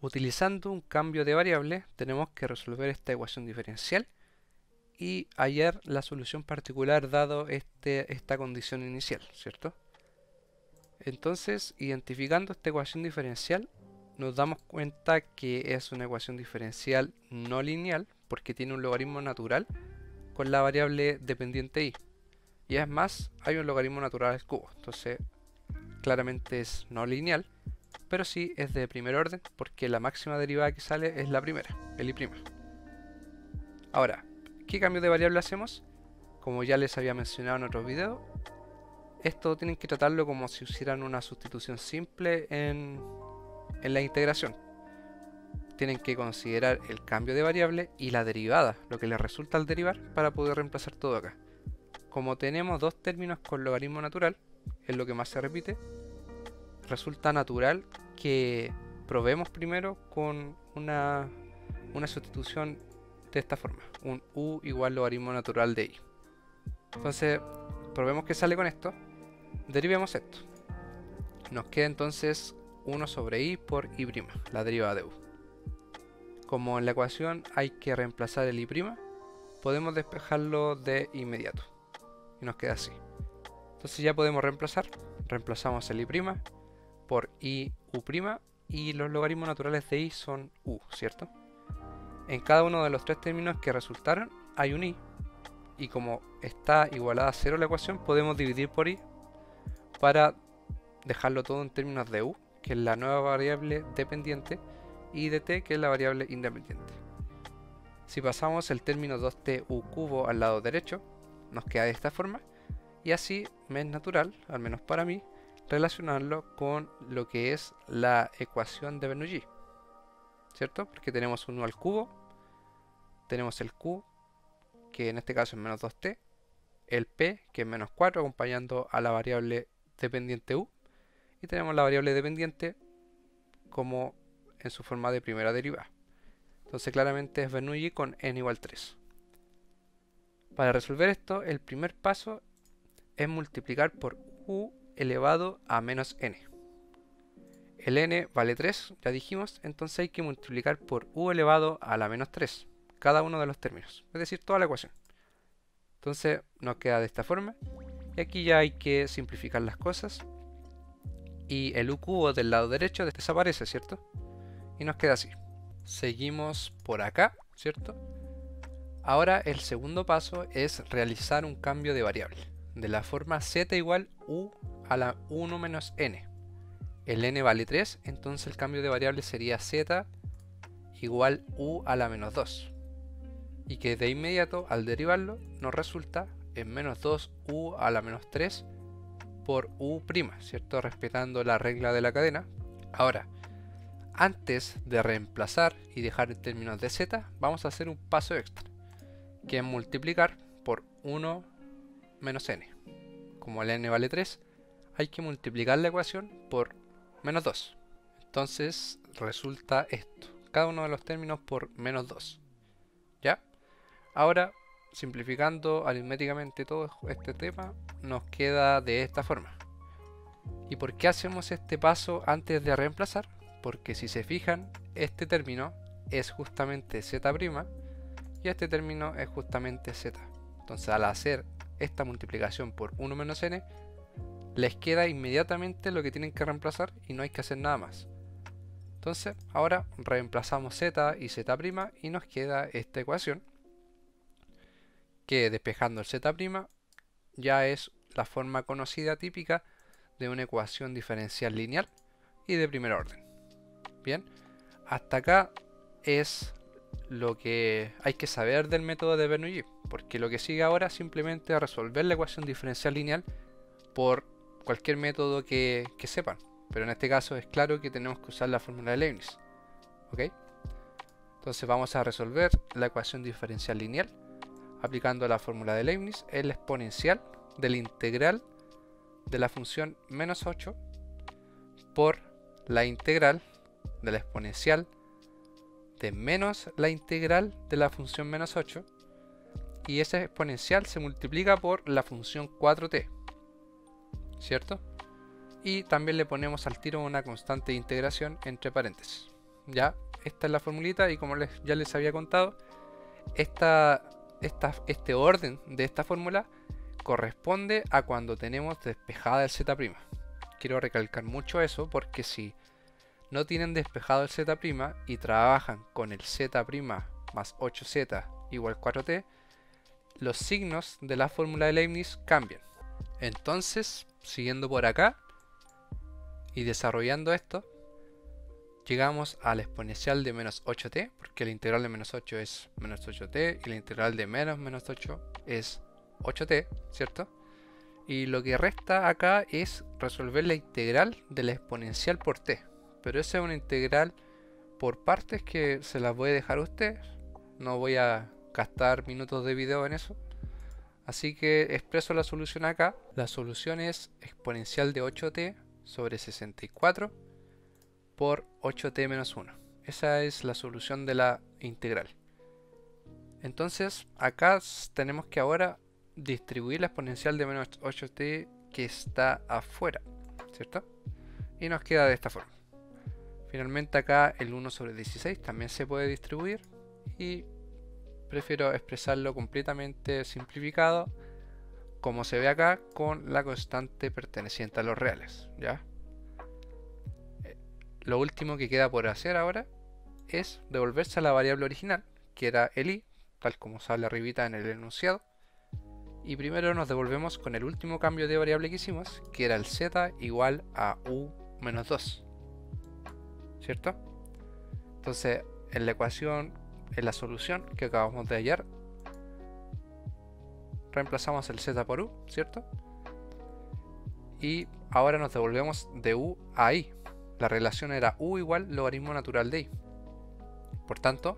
Utilizando un cambio de variable, tenemos que resolver esta ecuación diferencial y hallar la solución particular dado esta condición inicial, ¿cierto? Entonces, identificando esta ecuación diferencial, nos damos cuenta que es una ecuación diferencial no lineal porque tiene un logaritmo natural con la variable dependiente y. Y es más, hay un logaritmo natural al cubo, entonces claramente es no lineal, pero sí es de primer orden porque la máxima derivada que sale es la primera, el y'. Ahora, ¿qué cambio de variable hacemos? Como ya les había mencionado en otros videos, esto tienen que tratarlo como si hicieran una sustitución simple en la integración. Tienen que considerar el cambio de variable y la derivada, lo que les resulta al derivar, para poder reemplazar todo acá. Como tenemos dos términos con logaritmo natural, es lo que más se repite, resulta natural que probemos primero con una sustitución de esta forma, un u igual logaritmo natural de i. Entonces, probemos que sale con esto, derivemos esto. Nos queda entonces 1 sobre i por i', la derivada de u. Como en la ecuación hay que reemplazar el i', podemos despejarlo de inmediato. Y nos queda así. Entonces ya podemos reemplazamos el i' por i u', y los logaritmos naturales de i son u, ¿cierto? En cada uno de los tres términos que resultaron hay un i, y como está igualada a 0 la ecuación, podemos dividir por i para dejarlo todo en términos de u, que es la nueva variable dependiente, y de t, que es la variable independiente. Si pasamos el término 2t u cubo al lado derecho, nos queda de esta forma, y así me es natural, al menos para mí, relacionarlo con lo que es la ecuación de Bernoulli, ¿cierto? Porque tenemos un u al cubo, tenemos el q, que en este caso es menos 2t, el p, que es menos 4, acompañando a la variable dependiente u, y tenemos la variable dependiente como en su forma de primera derivada. Entonces claramente es Bernoulli con n igual 3. Para resolver esto, el primer paso es multiplicar por u elevado a menos n. El n vale 3, ya dijimos, entonces hay que multiplicar por u elevado a la menos 3, cada uno de los términos, es decir, toda la ecuación. Entonces nos queda de esta forma, y aquí ya hay que simplificar las cosas, y el u cubo del lado derecho desaparece, ¿cierto? Y nos queda así. Seguimos por acá, ¿cierto? Ahora el segundo paso es realizar un cambio de variable, de la forma z igual u a la 1 menos n. El n vale 3, entonces el cambio de variable sería z igual u a la menos 2. Y que de inmediato, al derivarlo, nos resulta en menos 2u a la menos 3 por u', ¿cierto? Respetando la regla de la cadena. Ahora, antes de reemplazar y dejar en términos de z, vamos a hacer un paso extra, que es multiplicar por 1 menos n. Como el n vale 3, hay que multiplicar la ecuación por menos 2. Entonces resulta esto, cada uno de los términos por menos 2. ¿Ya? Ahora, simplificando aritméticamente todo este tema, nos queda de esta forma. ¿Y por qué hacemos este paso antes de reemplazar? Porque si se fijan, este término es justamente z' y este término es justamente z. Entonces al hacer esta multiplicación por 1 menos n, les queda inmediatamente lo que tienen que reemplazar y no hay que hacer nada más. Entonces ahora reemplazamos z y z' y nos queda esta ecuación, que despejando el z' ya es la forma conocida típica de una ecuación diferencial lineal y de primer orden. Bien, hasta acá es lo que hay que saber del método de Bernoulli, porque lo que sigue ahora es simplemente resolver la ecuación diferencial lineal por cualquier método que sepan, pero en este caso es claro que tenemos que usar la fórmula de Leibniz. ¿Ok? Entonces vamos a resolver la ecuación diferencial lineal aplicando la fórmula de Leibniz. Es la exponencial de la integral de la función menos 8 por la integral de la exponencial de menos la integral de la función menos 8, y esa exponencial se multiplica por la función 4t, ¿cierto? Y también le ponemos al tiro una constante de integración entre paréntesis. Ya, esta es la formulita y como ya les había contado, este orden de esta fórmula corresponde a cuando tenemos despejada el z'. Quiero recalcar mucho eso porque si no tienen despejado el z' y trabajan con el z' más 8z igual 4t, los signos de la fórmula de Leibniz cambian. Entonces, siguiendo por acá y desarrollando esto, llegamos a la exponencial de menos 8t, porque la integral de menos 8 es menos 8t y la integral de menos 8 es 8t, ¿cierto? Y lo que resta acá es resolver la integral de la exponencial por t. Pero esa es una integral por partes que se las voy a dejar a ustedes. No voy a gastar minutos de video en eso. Así que expreso la solución acá. La solución es exponencial de 8t sobre 64 por 8t menos 1. Esa es la solución de la integral. Entonces acá tenemos que ahora distribuir la exponencial de menos 8t que está afuera, ¿cierto? Y nos queda de esta forma. Finalmente acá el 1 sobre 16 también se puede distribuir y prefiero expresarlo completamente simplificado como se ve acá con la constante perteneciente a los reales, ¿ya? Lo último que queda por hacer ahora es devolverse a la variable original, que era el i, tal como sale arribita en el enunciado. Y primero nos devolvemos con el último cambio de variable que hicimos, que era el z igual a u menos 2, ¿cierto? Entonces, en la ecuación, en la solución que acabamos de hallar, reemplazamos el z por u, ¿cierto? Y ahora nos devolvemos de u a i. La relación era u igual logaritmo natural de i. Por tanto,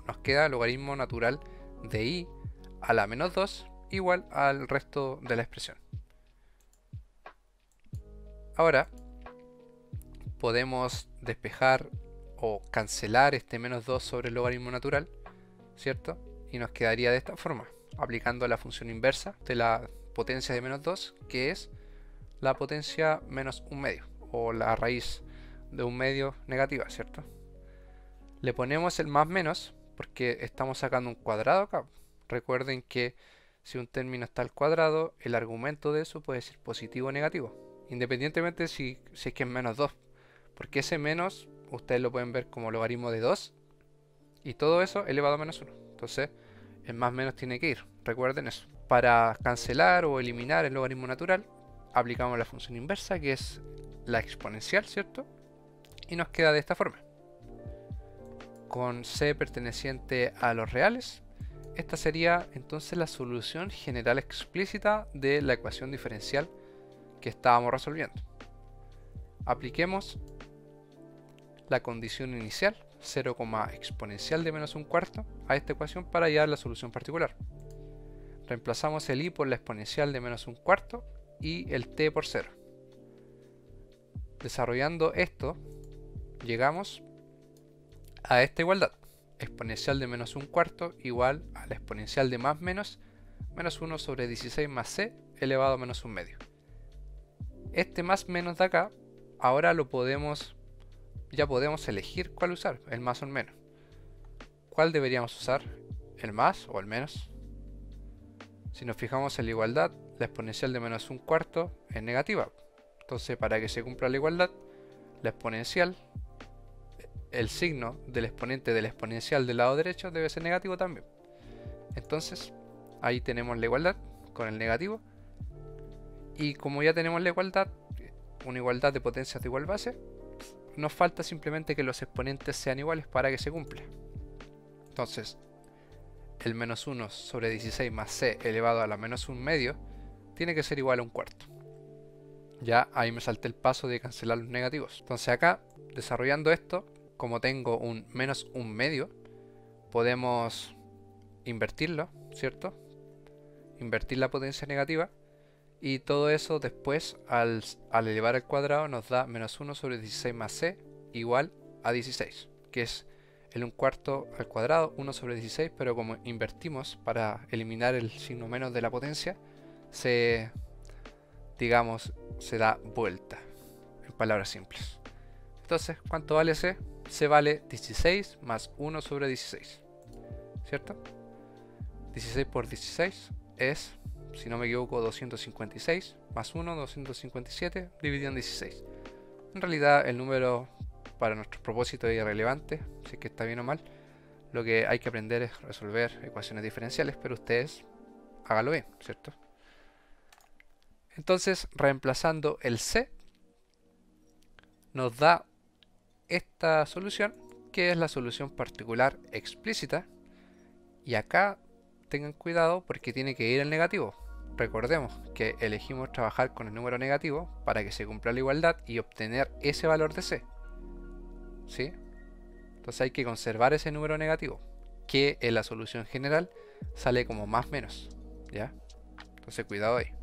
nos queda logaritmo natural de i a la menos 2 igual al resto de la expresión. Ahora podemos despejar o cancelar este menos 2 sobre el logaritmo natural, ¿cierto? Y nos quedaría de esta forma, aplicando la función inversa de la potencia de menos 2, que es la potencia menos un medio, o la raíz de un medio negativa, ¿cierto? Le ponemos el más menos porque estamos sacando un cuadrado acá. Recuerden que si un término está al cuadrado, el argumento de eso puede ser positivo o negativo, independientemente si es que es menos 2, porque ese menos ustedes lo pueden ver como logaritmo de 2 y todo eso elevado a menos 1. Entonces el más menos tiene que ir, recuerden eso. Para cancelar o eliminar el logaritmo natural aplicamos la función inversa, que es la exponencial, ¿cierto? Y nos queda de esta forma, con c perteneciente a los reales. Esta sería entonces la solución general explícita de la ecuación diferencial que estábamos resolviendo. Apliquemos la condición inicial, 0, exponencial de menos un cuarto, a esta ecuación para hallar la solución particular. Reemplazamos el i por la exponencial de menos un cuarto y el t por 0. Desarrollando esto, llegamos a esta igualdad. Exponencial de menos un cuarto igual a la exponencial de más menos 1 sobre 16 más c elevado a menos un medio. Este más menos de acá, ahora ya podemos elegir cuál usar, el más o el menos. ¿Cuál deberíamos usar? ¿El más o el menos? Si nos fijamos en la igualdad, la exponencial de menos un cuarto es negativa. Entonces, para que se cumpla la igualdad, la exponencial, el signo del exponente del exponencial del lado derecho debe ser negativo también. Entonces, ahí tenemos la igualdad con el negativo. Y como ya tenemos la igualdad, una igualdad de potencias de igual base, nos falta simplemente que los exponentes sean iguales para que se cumpla. Entonces, el menos 1 sobre 16 más c elevado a la menos un medio tiene que ser igual a un cuarto. Ya ahí me salté el paso de cancelar los negativos. Entonces acá, desarrollando esto, como tengo un menos un medio, podemos invertirlo, ¿cierto? Invertir la potencia negativa. Y todo eso después, al elevar al cuadrado, nos da menos 1 sobre 16 más c igual a 16, que es el 1 cuarto al cuadrado, 1 sobre 16, pero como invertimos para eliminar el signo menos de la potencia, se da vuelta, en palabras simples. Entonces, ¿cuánto vale c? C vale 16 más 1 sobre 16, ¿cierto? 16 por 16 es, si no me equivoco, 256, más 1, 257, dividido en 16. En realidad el número para nuestros propósitos es irrelevante, si es que está bien o mal. Lo que hay que aprender es resolver ecuaciones diferenciales, pero ustedes háganlo bien, ¿cierto? Entonces, reemplazando el C, nos da esta solución, que es la solución particular explícita. Y acá tengan cuidado porque tiene que ir el negativo. Recordemos que elegimos trabajar con el número negativo para que se cumpla la igualdad y obtener ese valor de C, ¿sí? Entonces hay que conservar ese número negativo, que en la solución general sale como más menos, ¿ya? Entonces cuidado ahí.